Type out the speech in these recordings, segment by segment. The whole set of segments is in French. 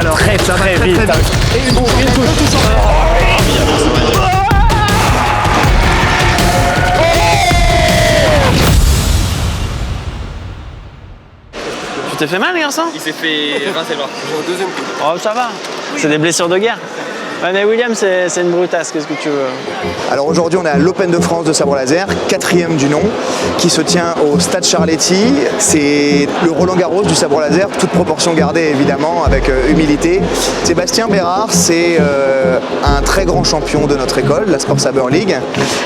va très vite. Et une touche. Tu t'es fait mal, garçon? Il s'est fait rincer le bras. J'ai un deuxième coup. Oh, ça va. C'est des blessures de guerre. Ouais, mais William, c'est une brutasse, qu'est-ce que tu veux? Alors aujourd'hui, on est à l'Open de France de sabre laser, 4e du nom, qui se tient au Stade Charletti. C'est le Roland Garros du sabre laser, toute proportion gardée évidemment, avec humilité. Sébastien Bérard, c'est un très grand champion de notre école, la Sport Saber League,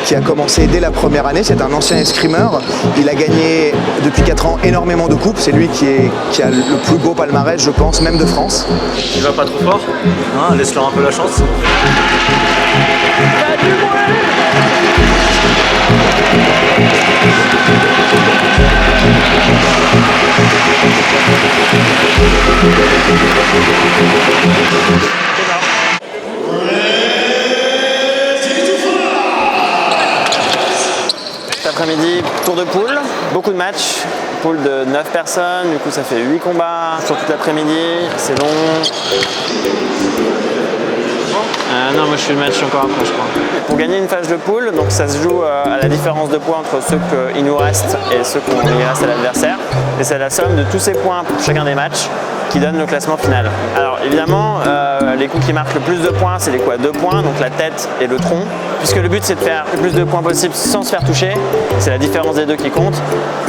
qui a commencé dès la première année. C'est un ancien escrimeur. Il a gagné depuis 4 ans énormément de coupes. C'est lui qui a le plus beau palmarès, je pense, même de France. Tu vas pas trop fort? Hein, laisse-leur un peu la chance. Cet après-midi, tour de poule, beaucoup de matchs, poule de 9 personnes, du coup ça fait 8 combats sur toute l'après-midi, c'est long. Non, moi je suis le match encore après, je crois. Pour gagner une phase de poule, donc ça se joue à la différence de points entre ceux qu'il nous reste et ceux qu'il reste à l'adversaire. Et c'est la somme de tous ces points pour chacun des matchs qui donne le classement final. Alors évidemment, les coups qui marquent le plus de points, c'est les coups à 2 points, donc la tête et le tronc. Puisque le but c'est de faire le plus de points possible sans se faire toucher, c'est la différence des deux qui compte.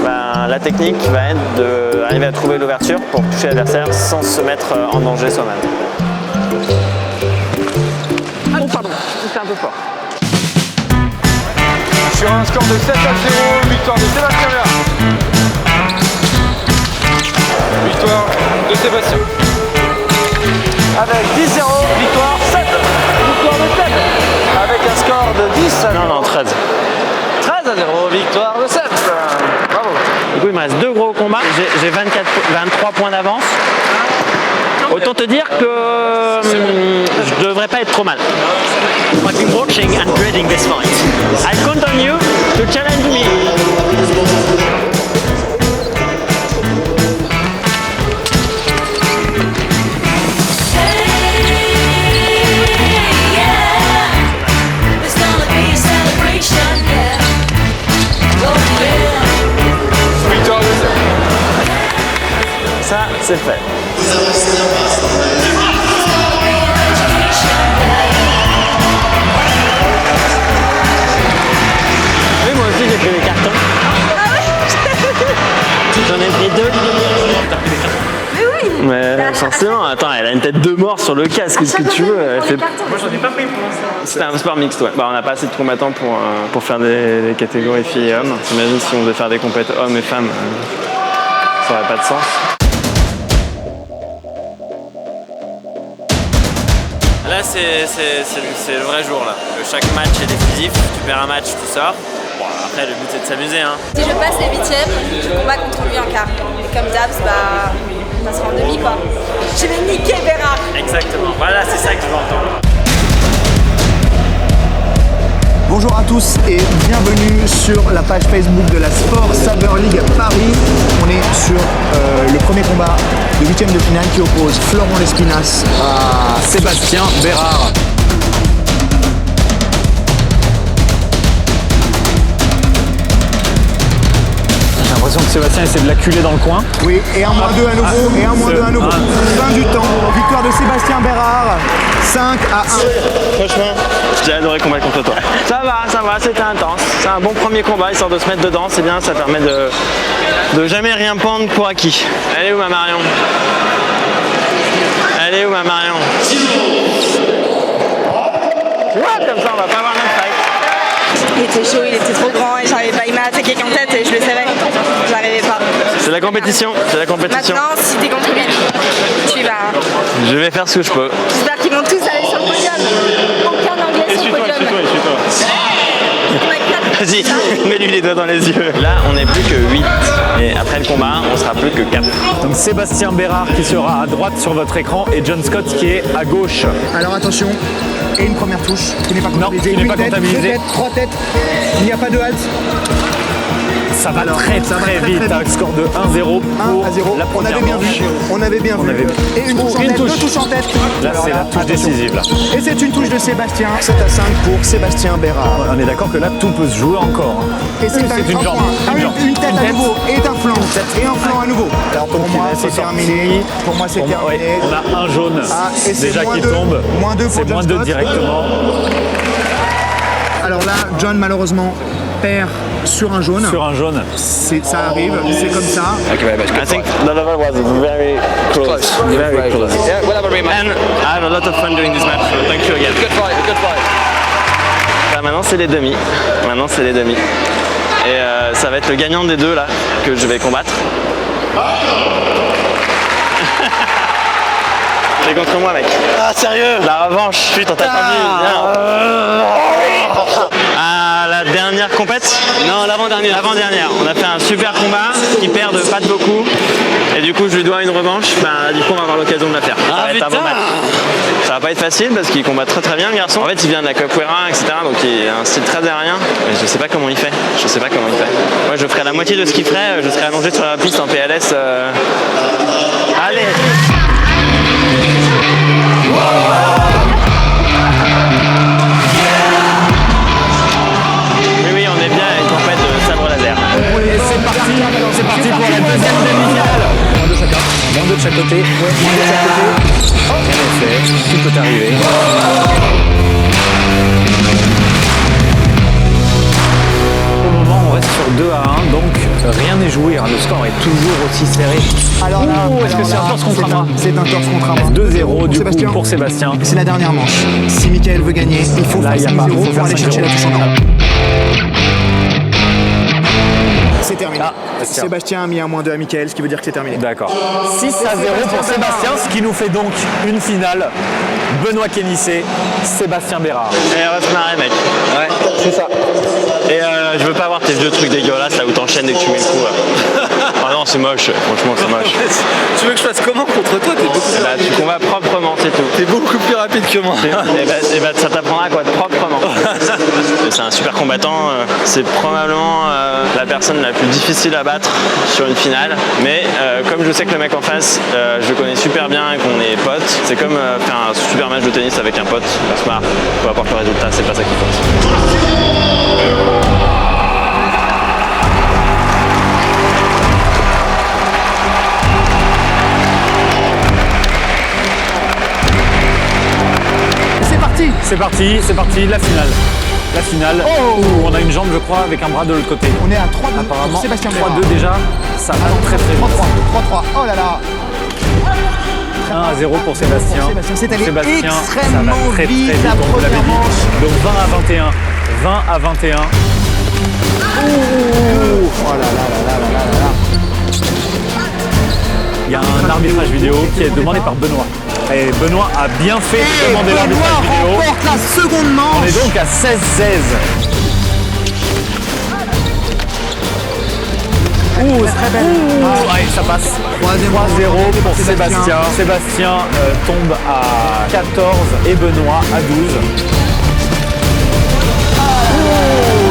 La technique va être d'arriver à trouver l'ouverture pour toucher l'adversaire sans se mettre en danger soi-même. Oh pardon, c'était un peu fort. Sur un score de 7-0, victoire de Sébastien Bérard. Victoire de Sébastien. Avec 10-0, victoire 7. Victoire de 7. Avec un score de 10 à 0. Non, 13. 13-0, victoire de 7. Bravo. Du coup, il me reste 2 gros combats. J'ai 23 points d'avance. Autant te dire que je devrais pas être trop mal. I've been watching and dreading this fight. I count on you to challenge me. Victoire de Ça, c'est fait. Oui, moi aussi j'ai pris des cartons. J'en ai pris 2. Mais oui. Mais forcément, attends, elle a une tête de mort sur le casque, qu'est-ce que tu veux? Elle fait... Moi j'en ai pas pris pour l'instant. C'était un sport mixte, ouais. Bah, on n'a pas assez de combattants pour faire des catégories filles et hommes. T'imagines si on devait faire des compètes hommes et femmes, ça aurait pas de sens. Là, c'est le vrai jour, là. Chaque match est décisif, tu perds un match, tu sors. Bon, après, le but c'est de s'amuser, hein. Si je passe les 8e, je combats contre lui en quart. Et comme Dabs, on passera en demi, quoi. Je vais niquer Bérard. Exactement, voilà, c'est ça que je veux entendre. Bonjour à tous et bienvenue sur la page Facebook de la Sport Saber League Paris. On est sur le premier combat de 8e de finale qui oppose Florent Lespinasse à Sébastien Bérard. J'ai l'impression que Sébastien essaie de l'acculer dans le coin. Oui, et un moins 2 à nouveau, et un moins 2 à nouveau. Fin du temps, victoire de Sébastien Bérard, 5-1. Franchement, j'ai adoré combattre contre toi. Ça va, c'était intense. C'est un bon premier combat, histoire de se mettre dedans, c'est bien, ça permet de jamais rien prendre pour acquis. Elle est où ma Marion? Elle est où ma Marion? Ouais, comme ça on va pas avoir notre fight. Il était chaud, il était trop grand et j'arrivais pas. Il m'a attaqué qu'en tête et je le savais. J'arrivais pas. C'est la compétition, c'est la compétition. Maintenant, si t'es contre lui, tu vas. Je vais faire ce que je peux. J'espère qu'ils vont tous aller sur le podium. Aucun anglais sur le podium. Vas-y, mets-lui les doigts dans les yeux. Là, on n'est plus que 8. Et après le combat, on sera plus que 4. Donc Sébastien Bérard qui sera à droite sur votre écran et John Scott qui est à gauche. Alors attention, et une première touche qui n'est pas comptabilisée. qui n'est pas Une tête, comptabilisée. 2 têtes, 3 têtes, il n'y a pas de halte. Ça va Alors, très ça va très très, vite, très un vite. score de 1-0 pour 1-0. la On première avait bien manche. vu. On avait bien vu. avait vu. Et une touche en Une tête, touche. deux touches en tête. Là, Alors c'est la touche attention. décisive. Là. Et c'est une touche de Sébastien. 7-5 pour Sébastien Bérard. On est d'accord que là, tout peut se jouer encore. hein. Et c'est une un jambe. point. Ah, Une jambe. une tête à nouveau. Et un flanc. Et un flanc à nouveau. Alors pour moi, c'est terminé. Pour moi, c'est Ouais, terminé. on a un jaune Ah, et c'est déjà moins qui deux. tombe. Moins deux pour C'est moins John 2 Scott. directement. Alors là, John malheureusement perd sur un jaune. Sur un jaune. Ça arrive, c'est comme ça. I think the level was very close. Very close. Yeah, we'll have a rematch. And I had a lot of fun doing this match. So thank you again. Good fight, good fight. Bah, maintenant c'est les demi. Et ça va être le gagnant des deux là que je vais combattre. T'es contre moi mec. Ah sérieux? La revanche. Putain t'as pas vu. À la dernière compète? Non, l'avant-dernière. L'avant-dernière. On a fait un super combat. Il perd de pas de beaucoup. Et du coup je lui dois une revanche. Bah du coup on va avoir l'occasion de la faire. Ça va être un bon match. Ça va pas être facile parce qu'il combat très très bien le garçon. En fait il vient de la capoeira etc. Donc il a un style très aérien. Mais je sais pas comment il fait. Moi je ferais la moitié de ce qu'il ferait. Je serais allongé sur la piste en PLS. Allez. Oui, on est bien à une compète de sabre laser. Et c'est parti pour la deuxième demi-finale. Moins de chacun. Moins de chaque côté. En effet, tout peut arriver. Au moment, on reste sur 2-1, donc rien n'est joué. hein. Le score est toujours aussi serré. Alors là, Est-ce que c'est un torse contre un bras? C'est un torse contre un bras. 2-0 du coup pour Sébastien. C'est la dernière manche. Si Mickaël veut gagner, il faut Là, faire il y a 5-0 pas- il faut pour faire aller 5-0. chercher la touche en or. C'est terminé. Ah, Sébastien. Sébastien a mis un -2 à Mickaël, ce qui veut dire que c'est terminé. D'accord. 6-0 pour Sébastien, ce qui nous fait donc une finale. Benoît Kénissé, Sébastien Bérard. Et on va se marrer mec. Ouais, c'est ça. Et je veux pas voir tes vieux trucs dégueulasses là où t'enchaînes dès que tu mets le coup. Ah non c'est moche, franchement c'est moche. Tu veux que je fasse comment contre toi? T'es beaucoup plus Bah, tu combats proprement, c'est tout. T'es beaucoup plus rapide que moi. Et bah, ça t'apprendra quoi, proprement. C'est un super combattant, c'est probablement la personne la plus difficile à battre sur une finale. Mais comme je sais que le mec en face, je le connais super bien et qu'on est potes, c'est comme faire un super match de tennis avec un pote. On se marre, peu importe le résultat, c'est pas ça qui compte. C'est parti, la finale. La finale où on a une jambe, je crois, avec un bras de l'autre côté. On est à 3-2 Apparemment, pour Sébastien Bérard. 3-2 déjà, ça va très très vite. 3-3. Oh là là. 1-0 pour Sébastien. C'est allé Sébastien, ça va extrêmement très, très vite, la on vous l'avait première dit. manche. Donc 20-21. 20-21. Oh là là là là là là là. Il y a un arbitrage vidéo qui est demandé par Benoît. Et Benoît a bien fait de demander l'arbitrage vidéo. remporte la seconde manche. On est donc à 16-16. très belle. Allez, ça passe. 3-0 3-0 pour Sébastien. Sébastien tombe à 14 et Benoît à 12.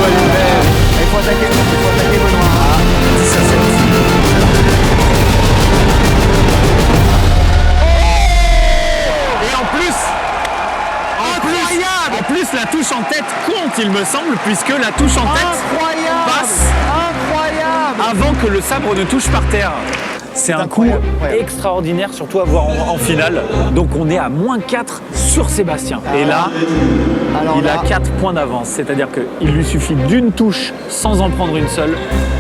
Elle est belle. Il faut attaquer Benoît. 10-7. Et en plus, la touche en tête compte, il me semble, puisque la touche en tête passe avant que le sabre ne touche par terre. C'est un coup extraordinaire, surtout à voir en finale. Donc on est à -4 sur Sébastien. Et là, il a 4 points d'avance. C'est-à-dire qu'il lui suffit d'une touche sans en prendre une seule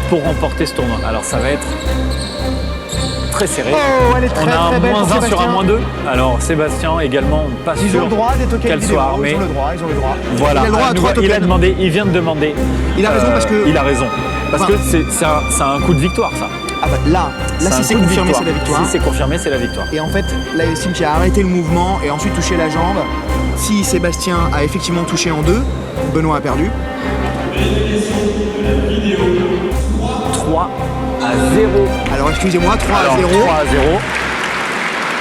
pour remporter ce tournoi. Alors ça va être très serré. Elle est très, on a un très belle pour -1 sur un Sébastien. -2. Alors Sébastien également, pas Ils ont sûr le droit des tokens qu'elle vidéo, soit armée. ils ont le droit. Voilà, Il a le droit à 3 il a tokens. demandé, il vient de demander. Il a raison parce que- Il a raison. Parce Enfin- que c'est un coup de victoire, ça. Ah bah là un si c'est coup de confirmé, c'est la victoire. Si c'est confirmé, c'est la victoire. Et en fait, là, Sim qui a arrêté le mouvement et ensuite touché la jambe. Si Sébastien a effectivement touché en 2, Benoît a perdu. 3-0. Alors excusez-moi, 3-0. Alors, 3-0.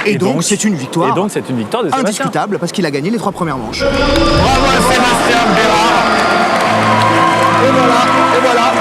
Et donc c'est une victoire Et donc c'est une victoire de Sébastien. indiscutable parce qu'il a gagné les 3 premières manches. Bravo à Sébastien Bérard. Et voilà.